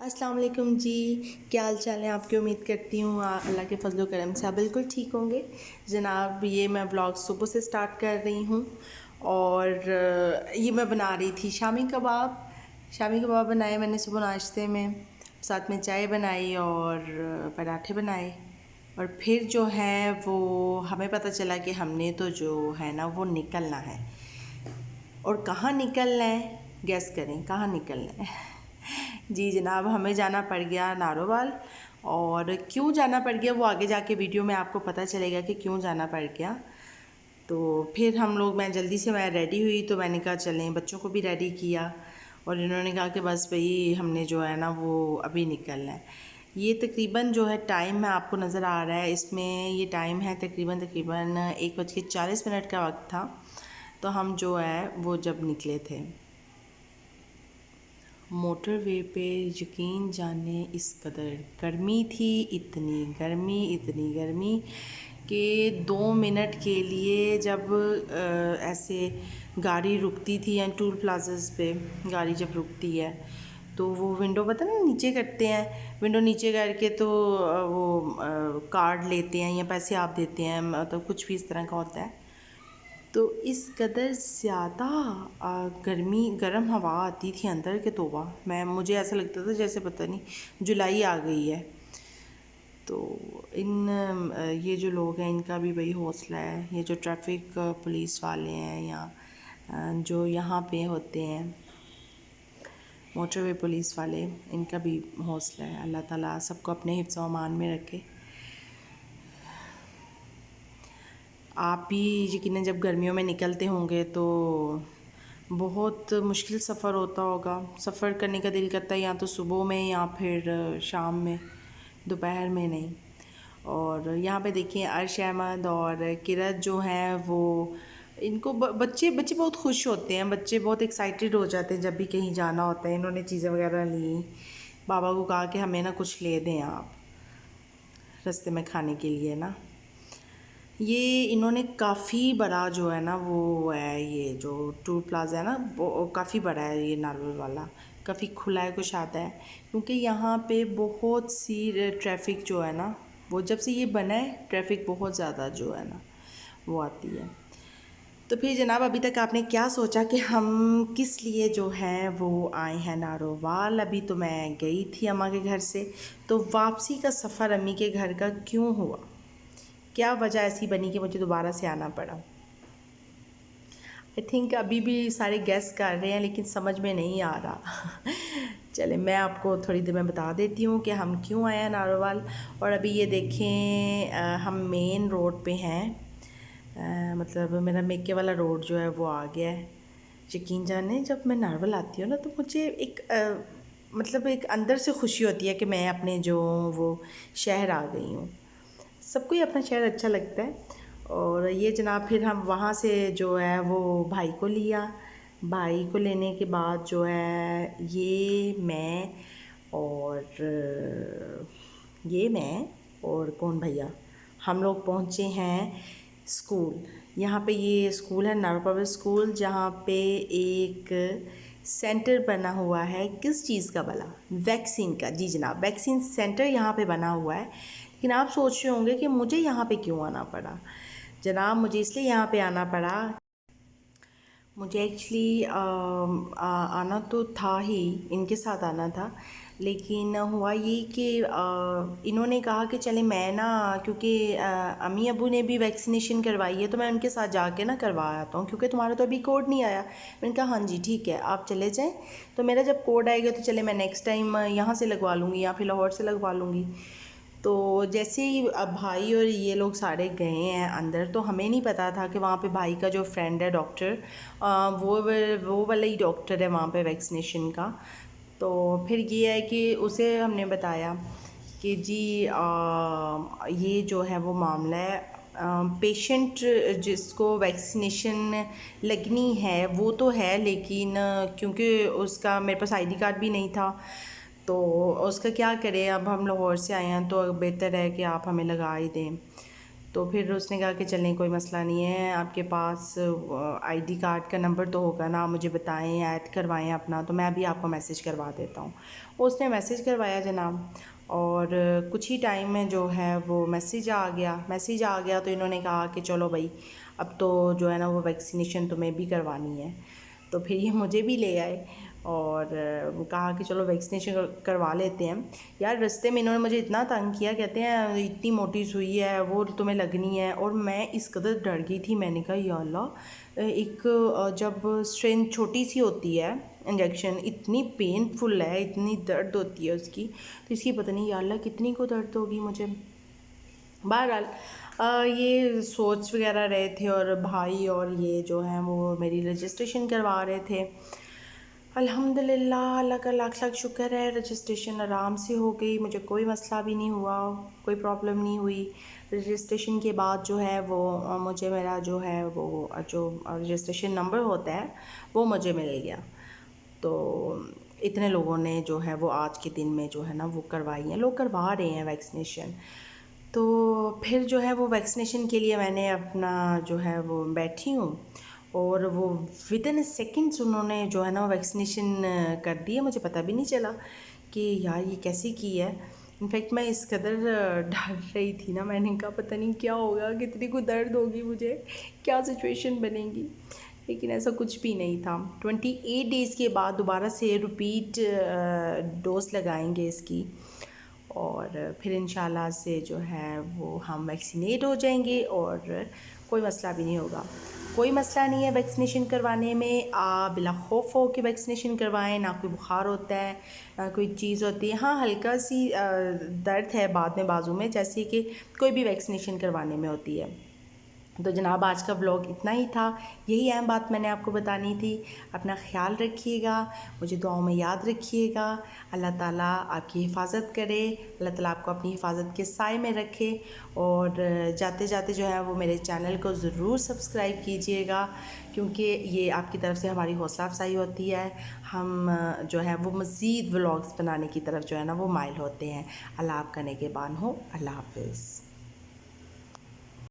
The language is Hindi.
अस्सलाम वालेकुम जी। क्या हाल चाल है आपकी। उम्मीद करती हूँ अल्लाह के फजल करम से आप बिल्कुल ठीक होंगे। जनाब ये मैं ब्लॉग सुबह से स्टार्ट कर रही हूँ और ये मैं बना रही थी शामी कबाब। शामी कबाब बनाए मैंने सुबह नाश्ते में, साथ में चाय बनाई और पराठे बनाए। और फिर जो है वो हमें पता चला कि हमने तो जो है ना वो निकलना है। और कहाँ निकलना है, गैस करें कहाँ निकलना है। जी जनाब, हमें जाना पड़ गया नारोवाल। और क्यों जाना पड़ गया वो आगे जाके वीडियो में आपको पता चलेगा कि क्यों जाना पड़ गया। तो फिर मैं जल्दी से मैं रेडी हुई, तो मैंने कहा चलें, बच्चों को भी रेडी किया। और इन्होंने कहा कि बस भाई हमने जो है ना वो अभी निकलना है। ये तकरीबन जो है टाइम में आपको नज़र आ रहा है, इसमें ये टाइम है तकरीबन 1:40 का वक्त था। तो हम जो है वो जब निकले थे मोटरवे पे, यकीन जाने इस कदर गर्मी थी, इतनी गर्मी कि 2 मिनट के लिए जब ऐसे गाड़ी रुकती थी या टूल प्लाज़ास पे गाड़ी जब रुकती है तो वो विंडो पता ना नीचे करते हैं, विंडो नीचे करके तो वो कार्ड लेते हैं या पैसे आप देते हैं, मतलब कुछ भी इस तरह का होता है। तो इस कदर ज़्यादा गर्म हवा आती थी अंदर के, तौबा मुझे ऐसा लगता था जैसे पता नहीं जुलाई आ गई है। तो ये जो लोग हैं इनका भी वही हौसला है, ये जो ट्रैफिक पुलिस वाले हैं या जो यहाँ पे होते हैं मोटरवे पुलिस वाले, इनका भी हौसला है। अल्लाह ताला सबको अपने हिफ्ज़ व अमान में रखे। आप भी यकीनन जब गर्मियों में निकलते होंगे तो बहुत मुश्किल सफ़र होता होगा। सफ़र करने का दिल करता है या तो सुबह में या फिर शाम में, दोपहर में नहीं। और यहाँ पे देखिए अर्श अहमद और किरत जो हैं वो इनको बच्चे बहुत खुश होते हैं, बच्चे बहुत एक्साइटेड हो जाते हैं जब भी कहीं जाना होता है। इन्होंने चीज़ें वगैरह ली, बाबा को कहा कि हमें ना कुछ ले दें आप रास्ते में खाने के लिए ना। ये इन्होंने काफ़ी बड़ा जो है ना वो है, ये जो टूल प्लाज़ा है ना वो काफ़ी बड़ा है, ये नारोल वाला काफ़ी खुला है, कुछ आता है। क्योंकि यहाँ पे बहुत सी ट्रैफिक जो है ना वो जब से ये बना है ट्रैफिक बहुत ज़्यादा जो है ना वो आती है। तो फिर जनाब अभी तक आपने क्या सोचा कि हम किस लिए जो है वो आए हैं नारोवाल। अभी तो मैं गई थी अम्मा के घर से, तो वापसी का सफ़र अम्मी के घर का क्यों हुआ, क्या वजह ऐसी बनी कि मुझे दोबारा से आना पड़ा। आई थिंक अभी भी सारे गेस कर रहे हैं लेकिन समझ में नहीं आ रहा। चले मैं आपको थोड़ी देर में बता देती हूँ कि हम क्यों आए हैं नारोवाल। और अभी ये देखें हम मेन रोड पे हैं, मतलब मेरा मेके वाला रोड जो है वो आ गया है। यकीन जाने जब मैं नारोवाल आती हूँ ना तो मुझे एक मतलब एक अंदर से खुशी होती है कि मैं अपने जो वो शहर आ गई हूँ। सबको ही अपना शहर अच्छा लगता है। और ये जनाब फिर हम वहाँ से जो है वो भाई को लिया। भाई को लेने के बाद जो है ये मैं और कौन भैया हम लोग पहुँचे हैं स्कूल। यहाँ पे ये स्कूल है नारोल पब्लिक स्कूल, जहाँ पे एक सेंटर बना हुआ है। किस चीज़ का भला? वैक्सीन का। जी जनाब, वैक्सीन सेंटर यहाँ पे बना हुआ है। लेकिन आप सोच रहे होंगे कि मुझे यहाँ पे क्यों आना पड़ा। जनाब मुझे इसलिए यहाँ पे आना पड़ा, मुझे एक्चुअली आना तो था ही, इनके साथ आना था। लेकिन हुआ ये कि इन्होंने कहा कि चले मैं ना, क्योंकि अम्मी अबू ने भी वैक्सीनेशन करवाई है तो मैं उनके साथ जाके ना करवा आता हूँ, क्योंकि तुम्हारा तो अभी कोड नहीं आया। मैंने कहा हाँ जी ठीक है आप चले जाएं, तो मेरा जब कोड आएगा तो चले मैं नेक्स्ट टाइम यहाँ से लगवा लूँगी या फिर लाहौर से लगवा लूँगी। तो जैसे ही अब भाई और ये लोग सारे गए हैं अंदर, तो हमें नहीं पता था कि वहाँ पे भाई का जो फ्रेंड है डॉक्टर, वो वाला ही डॉक्टर है वहाँ पे वैक्सीनेशन का। तो फिर ये है कि उसे हमने बताया कि जी ये जो है वो मामला है, पेशेंट जिसको वैक्सीनेशन लगनी है वो तो है, लेकिन क्योंकि उसका मेरे पास आईडी कार्ड भी नहीं था तो उसका क्या करें। अब हम लाहौर से आए हैं तो बेहतर है कि आप हमें लगा ही दें। तो फिर उसने कहा कि चलें कोई मसला नहीं है, आपके पास आईडी कार्ड का नंबर तो होगा ना, मुझे बताएं, ऐड करवाएं अपना, तो मैं अभी आपको मैसेज करवा देता हूँ। उसने मैसेज करवाया जनाब, और कुछ ही टाइम में जो है वो मैसेज आ गया। तो इन्होंने कहा कि चलो भाई अब तो जो है ना वो वैक्सीनेशन तुम्हें भी करवानी है। तो फिर ये मुझे भी ले आए और कहा कि चलो वैक्सीनेशन करवा लेते हैं। यार रास्ते में इन्होंने मुझे इतना तंग किया, कहते हैं इतनी मोटी सुई है वो तुम्हें लगनी है, और मैं इस कदर डर गई थी। मैंने कहा या अल्लाह, एक जब स्ट्रेंथ छोटी सी होती है इंजेक्शन इतनी पेनफुल है, इतनी दर्द होती है उसकी, तो इसकी पता नहीं या अल्लाह कितनी को दर्द होगी मुझे। बहरहाल ये सोच वगैरह रहे थे, और भाई और ये जो हैं वो मेरी रजिस्ट्रेशन करवा रहे थे। अल्हम्दुलिल्लाह, अल्लाह का लाख लाख शुक्र है, रजिस्ट्रेशन आराम से हो गई, मुझे कोई मसला भी नहीं हुआ, कोई प्रॉब्लम नहीं हुई। रजिस्ट्रेशन के बाद जो है वो मुझे मेरा जो है वो जो रजिस्ट्रेशन नंबर होता है वो मुझे मिल गया। तो इतने लोगों ने जो है वो आज के दिन में जो है ना वो करवाई हैं, लोग करवा रहे हैं वैक्सीनेशन। तो फिर जो है वो वैक्सीनेशन के लिए मैंने अपना जो है वो बैठी हूँ, और वो विदिन सेकंड्स उन्होंने जो है ना वैक्सीनेशन कर दी है। मुझे पता भी नहीं चला कि यार ये कैसे की है। इनफैक्ट मैं इस कदर डर रही थी ना, मैंने कहा पता नहीं क्या होगा, कितनी को दर्द होगी मुझे, क्या सिचुएशन बनेगी, लेकिन ऐसा कुछ भी नहीं था। 28 डेज़ के बाद दोबारा से रिपीट डोज लगाएंगे इसकी, और फिर इंशाल्लाह से जो है वो हम वैक्सीनेट हो जाएंगे और कोई मसला भी नहीं होगा। कोई मसला नहीं है वैक्सीनेशन करवाने में, आप बिला खौफ हो के वैक्सीनेशन करवाएं, ना कोई बुखार होता है ना कोई चीज़ होती है। हाँ, हल्का सी दर्द है बाद में बाजू में, जैसे कि कोई भी वैक्सीनेशन करवाने में होती है। तो जनाब आज का व्लॉग इतना ही था, यही अहम बात मैंने आपको बतानी थी। अपना ख्याल रखिएगा, मुझे दुआओं में याद रखिएगा। अल्लाह ताला आपकी हिफाजत करे, अल्लाह ताला आपको अपनी हिफाजत के साए में रखे। और जाते जाते जो है वो मेरे चैनल को ज़रूर सब्सक्राइब कीजिएगा, क्योंकि ये आपकी तरफ से हमारी हौसला अफजाई होती है। हम जो है वो मज़ीद व्लॉग्स बनाने की तरफ जो है ना वो माइल होते हैं। अल्लाह आपका नेगेबान हो। अल्लाह हाफ़िज़।